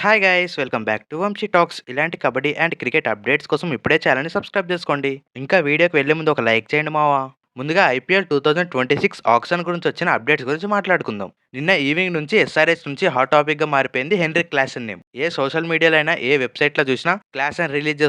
Hi guys welcome back to Vamshi talks. ఇలాంటి kabaddi and cricket updates కోసం ఇప్పుడే ఛానల్ని సబ్స్క్రైబ్ చేసుకోండి. ఇంకా వీడియోకి వెళ్ళే ముందు ఒక లైక్ చేయండి మావా. ముందుగా ఐపీఎల్ 2026 ఆక్షన్ గురించి వచ్చిన అప్డేట్స్ గురించి మాట్లాడుకుందాం. నిన్న ఈవినింగ్ నుంచి ఎస్ఆర్హెచ్ నుంచి హాట్ టాపిక్గా మారిపోయింది హెన్రిక్ క్లాసెన్ నేమ్. ఏ సోషల్ మీడియాలో అయినా ఏ వెబ్సైట్లో చూసినా క్లాసెన్ రిలీజ్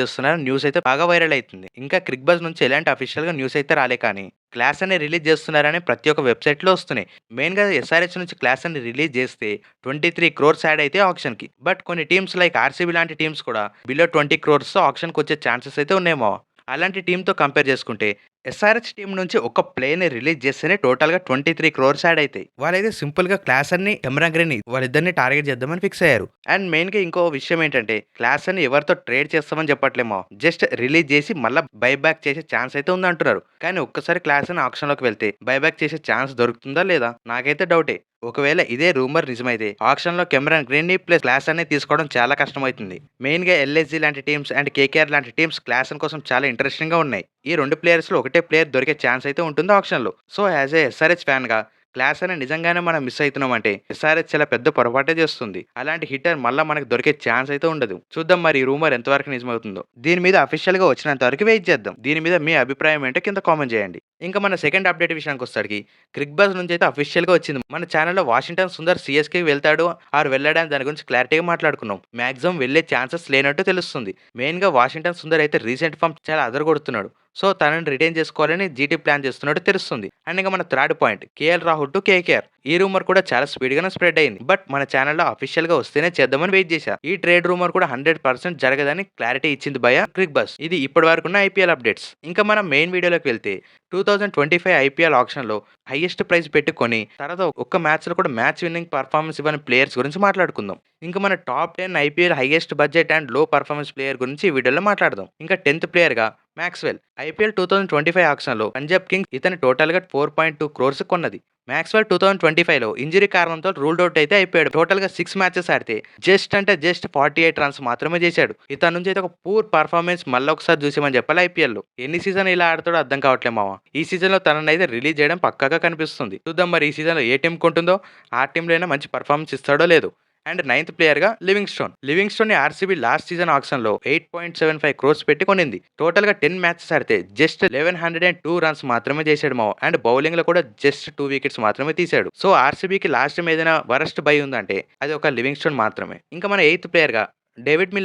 చేస్తున్నారు న్యూస్ అయితే బాగా వైరల్ అవుతుంది. ఇంకా క్రిక్ బజ్ నుంచి ఎలాంటి అఫీషియల్గా న్యూస్ అయితే రాలే, కానీ క్లాస్ అని రిలీజ్ చేస్తున్నారని ప్రతి ఒక్క వెబ్సైట్లో వస్తున్నాయి. మెయిన్గా ఎస్ఆర్హెచ్ నుంచి క్లాస్ అని రిలీజ్ చేస్తే 23 క్రోర్స్ యాడ్ అయితే ఆప్షన్కి. బట్ కొన్ని టీమ్స్ లైక్ ఆర్సీబీ లాంటి టీమ్స్ కూడా బిలో 20 క్రోర్స్తో ఆప్షన్కి వచ్చే ఛాన్సెస్ అయితే ఉన్నాయేమో. అలాంటి టీంతో కంపేర్ చేసుకుంటే ఎస్ఆర్హెచ్ టీం నుంచి ఒక ప్లేని రిలీజ్ చేస్తేనే టోటల్గా 23 క్రోర్స్ యాడ్ అవుతాయి. వాళ్ళైతే సింపుల్గా క్లాస్ అన్ని ఎమరాగ్రెని వాళ్ళిద్దరిని టార్గెట్ చేద్దామని ఫిక్స్ అయ్యారు. అండ్ మెయిన్గా ఇంకో విషయం ఏంటంటే క్లాస్ అని ఎవరితో ట్రేడ్ చేస్తామని చెప్పట్లేమో, జస్ట్ రిలీజ్ చేసి మళ్ళీ బైబ్యాక్ చేసే ఛాన్స్ అయితే ఉందంటున్నారు. కానీ ఒక్కసారి క్లాస్ అని ఆప్షన్లోకి వెళ్తే బైబ్యాక్ చేసే ఛాన్స్ దొరుకుతుందా లేదా నాకైతే డౌటే. ఒకవేళ ఇదే రూమర్ నిజమైతే ఆప్షన్లో కెమెరాన్ గ్రీన్ ప్లస్ క్లాస్ అనేది తీసుకోవడం చాలా కష్టమవుతుంది. మెయిన్గా ఎల్ఎస్జీ లాంటి టీమ్స్ అండ్ కేకేఆర్ లాంటి టీమ్స్ క్లాస్ కోసం చాలా ఇంట్రెస్టింగ్గా ఉన్నాయి. ఈ రెండు ప్లేయర్స్లో ఒకటే ప్లేయర్ దొరికే ఛాన్స్ అయితే ఉంటుంది ఆప్షన్లో. సో యాజ్ ఏ ఎస్ఆర్హెచ్ ఫ్యాన్గా క్లాస్ అని నిజంగానే మనం మిస్ అవుతున్నామంటే ఎస్ఆర్హెచ్ చాలా పెద్ద పొరపాటే చేస్తుంది. అలాంటి హిట్టర్ మళ్ళీ మనకు దొరికే ఛాన్స్ అయితే ఉండదు. చూద్దాం మరి ఈ రూమర్ ఎంతవరకు నిజమవుతుందో. దీని మీద అఫీషియల్ గా వచ్చినంత వరకు వెయిట్ చేద్దాం. దీని మీద మీ అభిప్రాయం ఏంటో కింద కామెంట్ చేయండి. ఇంకా మన సెకండ్ అప్డేట్ విషయానికి వస్తాడికి క్రిక్ బజ్ నుంచి అయితే అఫీషియల్ గా వచ్చింది. మన ఛానల్లో వాషింగ్టన్ సుందర్ సిఎస్కే వెళ్తాడు ఆరు వెళ్ళడానికి దాని గురించి క్లారిటీగా మాట్లాడుకున్నాం. మాక్సిమం వెళ్లే ఛాన్సెస్ లేనట్టు తెలుస్తుంది. మెయిన్ గా వాషింగ్టన్ సుందర్ అయితే రీసెంట్ ఫామ్ చాలా అదరగొడుతున్నాడు. సో తనని రిటైన్ చేసుకోవాలని జీటీ ప్లాన్ చేస్తున్నట్టు తెలుస్తుంది. అండ్ ఇంకా మన third point KL Rahul to KKR. ఈ రూమర్ కూడా చాలా స్పీడ్ గానే స్ప్రెడ్ అయింది. బట్ మన ఛానల్లో అఫీషియల్ గా వస్తేనే చేద్దామని వెయిట్ చేశా. ఈ ట్రేడ్ రూమర్ కూడా 100% జరగదని క్లారిటీ ఇచ్చింది భయ క్రిక్ బస్. ఇది ఇప్పటి వరకు ఉన్న ఐపీఎల్ అప్డేట్స్. ఇంకా మనం మెయిన్ వీడియోలోకి వెళ్తే 2025 ఐపీఎల్ ఆప్షన్ లో హైయెస్ట్ ప్రైస్ పెట్టుకొని తర్వాత ఒక్క మ్యాచ్ లో కూడా మ్యాచ్ విన్నింగ్ పర్ఫార్మెన్స్ ఇవ్వని ప్లేయర్స్ గురించి మాట్లాడుకుందాం. ఇంకా మన top 10 IPL highest budget and లో పర్ఫార్మెన్స్ ప్లేయర్ గురించి ఈ వీడియోలో మాట్లాడదాం. ఇంకా 10th ప్లేయర్ గా మ్యాక్స్వెల్. ఐపీఎల్ 2025 ఆప్షన్ లో పంజాబ్ కింగ్స్ ఇతని టోటల్ గా 4.2 క్రోర్స్ కొన్నది. మ్యాక్స్వెల్ 2025 లో ఇంజరీ కారణంతో రూల్డ్ అవుట్ అయితే అయిపోయాడు. టోటల్ గా 6 మ్యాచెస్ ఆడితే జస్ట్ 48 రన్స్ మాత్రమే చేశాడు. ఇతని నుంచి అయితే ఒక పూర్ పర్ఫార్మెన్స్ మళ్ళీ ఒకసారి చూసామని చెప్పాలి. ఐపీఎల్ లో ఎన్ని సీజన్ ఇలా ఆడుతాడో అర్థం కావట్లేదు మావా. ఈ సీజన్ లో తనని అయితే రిలీజ్ చేయడం పక్కాగా కనిపిస్తుంది. చూద్దాం మరి ఈ సీజన్ లో ఏ టీం కొంటుందో ఆ టీంలో అయినా మంచి పర్ఫార్మెన్స్ ఇస్తాడో లేదో. అండ్ 9th ప్లేయర్ గా లివింగ్స్టోన్ ని ఆర్సీబీ లాస్ట్ సీజన్ ఆక్షన్ లో 8.75 క్రోర్స్ పెట్టి కొనింది. టోటల్ గా 10 మ్యాచెస్ ఆడితే జస్ట్ 1102 రన్స్ మాత్రమే చేశాడు మావ. అండ్ బౌలింగ్ లో కూడా జస్ట్ 2 వికెట్స్ మాత్రమే తీశాడు. సో ఆర్సీబీకి లాస్ట్ టైం ఏదైనా వరస్ట్ బై ఉందంటే అది ఒక లివింగ్స్టోన్ మాత్రమే. ఇంకా మన 8th ప్లేయర్ గా డేవిడ్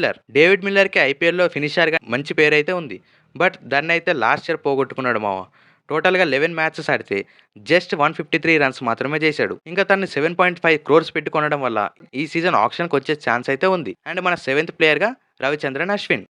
మిల్లర్ కి ఐపీఎల్ లో ఫినిషర్ గా మంచి పేరు అయితే ఉంది. బట్ దాన్ని అయితే లాస్ట్ ఇయర్ పోగొట్టుకున్నాడు మావ. టోటల్గా 11 మ్యాచెస్ ఆడితే జస్ట్ 153 రన్స్ మాత్రమే చేశాడు. ఇంకా తనని 7.5 క్రోర్స్ పెట్టి కొనడం వల్ల ఈ సీజన్ ఆప్షన్కి వచ్చే ఛాన్స్ అయితే ఉంది. అండ్ మన 7th ప్లేయర్గా రవిచంద్రన్ అశ్విన్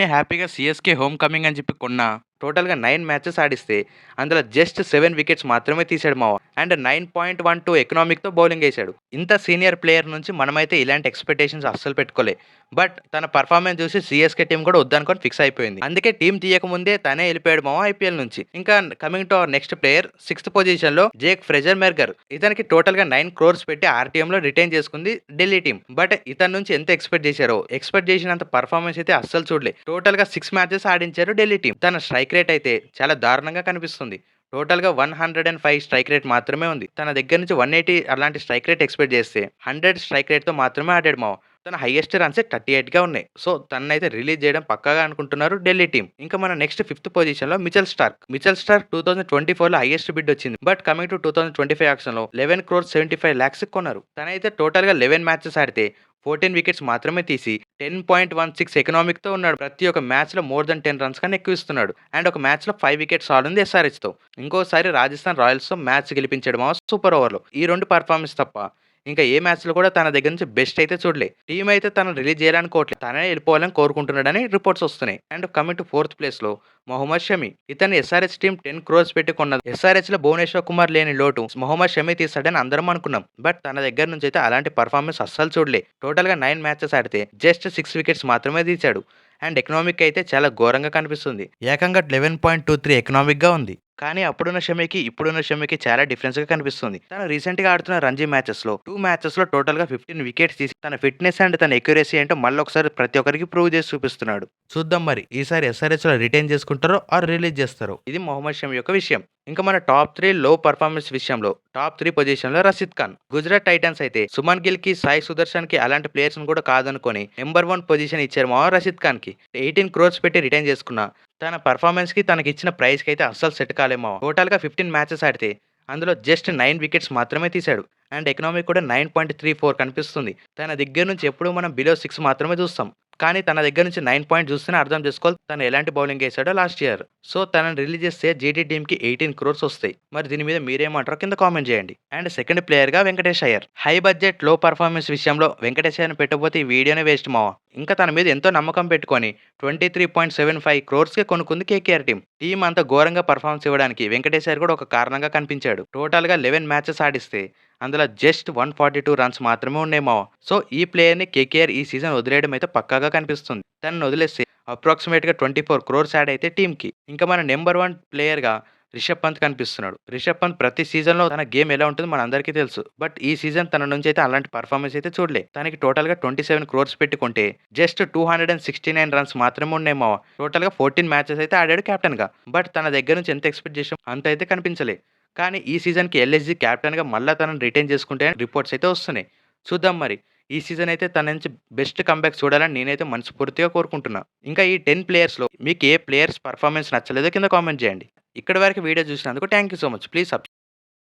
ని హ్యాపీగా సిఎస్కే హోమ్ కమింగ్ అని చెప్పి కొన్నా. టోటల్గా 9 మ్యాచెస్ ఆడిస్తే అందులో జస్ట్ 7 వికెట్స్ మాత్రమే తీశాడు మావ. అండ్ 9.12 ఎకనామిక్తో బౌలింగ్ వేశాడు. ఇంత సీనియర్ ప్లేయర్ నుంచి మనమైతే ఇలాంటి ఎక్స్పెక్టేషన్స్ అస్సలు పెట్టుకోలే. బట్ తన పర్ఫార్మెన్స్ చూసి సిఎస్కే టీం కూడా వద్దనుకొని ఫిక్స్ అయిపోయింది. అందుకే టీం తీయకముందే తనే వెళ్ళిపోయాడు మావ ఐపీఎల్ నుంచి. ఇంకా coming to our next player 6th position లో జేక్ ఫ్రెజర్. ఇతనికి టోటల్ గా 9 క్రోర్స్ పెట్టి ఆర్టీఎం లో రిటైన్ చేసుకుంది ఢిల్లీ టీం. బట్ ఇతని నుంచి ఎంత ఎక్స్పెక్ట్ చేసినంత పర్ఫార్మెన్స్ అయితే అస్సలు చూడలే. టోటల్ గా 6 మ్యాచెస్ ఆడించారు ఢిల్లీ టీం. తన స్ట్రైక్ రేట్ అయితే చాలా దారుణంగా కనిపిస్తుంది. టోటల్గా 105 స్ట్రైక్ రేట్ మాత్రమే ఉంది. తన దగ్గర నుంచి 180 అలాంటి స్ట్రైక్ రేట్ ఎక్స్పెక్ట్ చేస్తే 100 స్ట్రైక్ రేట్తో మాత్రమే ఆడాడు మావ. తన హైయెస్ట్ రన్స్ 38గా ఉన్నాయి. సో తనైతే రిలీజ్ చేయడం పక్కాగా అనుకుంటున్నారు ఢిల్లీ టీం. ఇంకా మన నెక్స్ట్ 5th పొజిషన్ లో మిచెల్ స్టార్క్ 2024 లో హైయెస్ట్ బిడ్ వచ్చింది. బట్ కమింగ్ టు 2025 ఆక్షన్ లో 11 crores 75 lakhs కొన్నారు. తనైతే టోటల్ గా 11 మ్యాచెస్ ఆడితే 14 వికెట్స్ మాత్రమే తీసి 10.16 ఎకనామిక్తో ఉన్నాడు. ప్రతి ఒక్క మ్యాచ్లో మోర్ దెన్ 10 రన్స్ కన్నా ఎక్కువ ఇస్తున్నాడు. అండ్ ఒక మ్యాచ్లో 5 వికెట్స్ ఆడింది ఎస్ఆర్హెచ్తో. ఇంకోసారి రాజస్థాన్ రాయల్స్తో మ్యాచ్ గెలిపించడం సూపర్ ఓవర్లో. ఈ 2 పర్ఫార్మెన్స్ తప్ప ఇంకా ఏ మ్యాచ్లో కూడా తన దగ్గర నుంచి బెస్ట్ అయితే చూడలే. టీం అయితే తను రిలీజ్ చేయాలనుకోవట్లేదు, తనే వెళ్ళిపోవాలని కోరుకుంటున్నాడని రిపోర్ట్స్ వస్తున్నాయి. And coming to 4th place లో మొహమ్మద్ షమి. ఇతను ఎస్ఆర్హెచ్ టీం 10 crores పెట్టి కొన్నది. ఎస్ఆర్హెచ్ లో భువనేశ్వర్ కుమార్ లేని లోటు మొహమ్మద్ షమి తీస్తాడని అందరం అనుకున్నాం. బట్ తన దగ్గర నుంచి అయితే అలాంటి పర్ఫార్మెన్స్ అస్సలు చూడలే. టోటల్ గా 9 మ్యాచెస్ ఆడితే జస్ట్ 6 వికెట్స్ మాత్రమే తీశాడు. అండ్ ఎకనామిక్ అయితే చాలా ఘోరంగా కనిపిస్తుంది. ఏకంగా 11.23 ఎకనామిక్ గా ఉంది. కానీ అప్పుడున్న షమికి, ఇప్పుడున్న షమికి చాలా డిఫరెన్స్‌గా కనిపిస్తుంది. తను రీసెంట్‌గా ఆడుతున్న రంజీ మ్యాచెస్‌లో 2 మ్యాచెస్‌లో టోటల్‌గా 15 వికెట్స్ తీసి తన ఫిట్‌నెస్ అండ్ తన అక్యురసీ ఏంటో మళ్ళొకసారి ప్రతి ఒక్కరికి ప్రూవ్ చేసి చూపిస్తున్నాడు. చూద్దాం మరి ఈసారి ఎస్ఆర్‌హెచ్‌లో రిటైన్ చేసుకుంటారో ఆర్ రిలీజ్ చేస్తారో. ఇది మొహమ్మద్ షమి యొక్క విషయం. ఇంకా మన టాప్ 3 లో పర్ఫార్మెన్స్ విషయంలో టాప్ 3 పొజిషన్‌లో రషీద్ ఖాన్. గుజరాత్ టైటన్స్ అయితే సుమన్ గిల్‌కి, సాయి సుదర్శన్‌కి అలాంటి ప్లేయర్స్‌ని కూడా కాదనుకొని నంబర్ 1 పొజిషన్ ఇచ్చారు మామ రషీద్ ఖాన్‌కి. 18 క్రోర్స్ పెట్టి రిటైన్ చేసుకున్న తన పర్ఫార్మెన్స్‌కి తనకిచ్చిన ప్రైజ్‌కి అయితే అస్సలు సెట్ కాలే మావ. టోటల్‌గా 15 మ్యాచెస్ ఆడితే అందులో జస్ట్ 9 వికెట్స్ మాత్రమే తీశాడు. అండ్ ఎకనామీ కూడా 9.34 కనిపిస్తుంది. తన దగ్గర నుంచి ఎప్పుడు మనం బిలో 6 మాత్రమే చూస్తాం. కానీ తన దగ్గర నుంచి 9 పాయింట్ చూస్తేనే అర్థం చేసుకోవాలి తను ఎలాంటి బౌలింగ్ ఏసాడో లాస్ట్ ఇయర్. సో తనని రిలీజ్ చేస్తే జీటీ టీమ్‌కి 18 క్రోర్స్ వస్తాయి. మరి దీని మీద మీరేమంటారో కింద కామెంట్ చేయండి. అండ్ సెకండ్ ప్లేయర్‌గా వెంకటేష్ అయ్యర్. హై బడ్జెట్ లో పర్ఫార్మెన్స్ విషయంలో వెంకటేష్ అయ్యర్‌ని పెట్టకపోతే ఈ వీడియోనే వేస్ట్ మావ. ఇంకా తన మీద ఎంతో నమ్మకం పెట్టుకొని 23.75 క్రోర్స్‌కి కొనుక్కుంది కేకేఆర్ టీమ్. టీమ్ అంత ఘోరంగా పర్ఫార్మెన్స్ ఇవ్వడానికి వెంకటేష్ అయ్యర్ కూడా ఒక కారణంగా కనిపించాడు. టోటల్‌గా 11 మ్యాచెస్ ఆడిస్తే అందులో జస్ట్ 142 రన్స్ మాత్రమే ఉన్నాయి మావ. సో ఈ ప్లేయర్‌ని కేకేఆర్ ఈ సీజన్ వదిలేయడం అయితే పక్కాగా కనిపిస్తుంది. తనని వదిలేస్తే అప్రాక్సిమేట్‌గా 24 క్రోర్స్ యాడ్ అయితే టీమ్‌కి. ఇంకా మన నంబర్ 1 ప్లేయర్‌గా రిషబ్ పంత్ కనిపిస్తున్నాడు. రిషబ్ పంత్ ప్రతి సీజన్‌లో తన గేమ్ ఎలా ఉంటుందో మనందరికీ తెలుసు. బట్ ఈ సీజన్ తన నుంచి అయితే అలాంటి పర్ఫార్మెన్స్ అయితే చూడలే. తనకి టోటల్‌గా 27 క్రోర్స్ పెట్టి కొంటే జస్ట్ 269 రన్స్ మాత్రమే ఉన్నాయి మావ. టోటల్‌గా 14 మ్యాచెస్ అయితే ఆడాడు కెప్టెన్‌గా. బట్ తన దగ్గర నుంచి ఎంత ఎక్స్‌పెక్ట్ చేసామో అంత అయితే కనిపించలే. కానీ ఈ సీజన్‌కి ఎల్ఎస్‌జీ కెప్టెన్‌గా మళ్ళా తనని రిటైన్ చేసుకుంటే అని రిపోర్ట్స్ అయితే వస్తున్నాయి. చూద్దాం మరి. ఈ సీజన్ అయితే తన నుంచి బెస్ట్ కమ్‌బ్యాక్ చూడాలని నేనైతే మనస్ఫూర్తిగా కోరుకుంటున్నా. ఇంకా ఈ 10 ప్లేయర్స్‌లో మీకు ఏ ప్లేయర్స్ పర్ఫార్మెన్స్ నచ్చలేదో కింద కామెంట్ చేయండి. ఇక్కడి వరకు వీడియో చూసినందుకు thank you so much. Please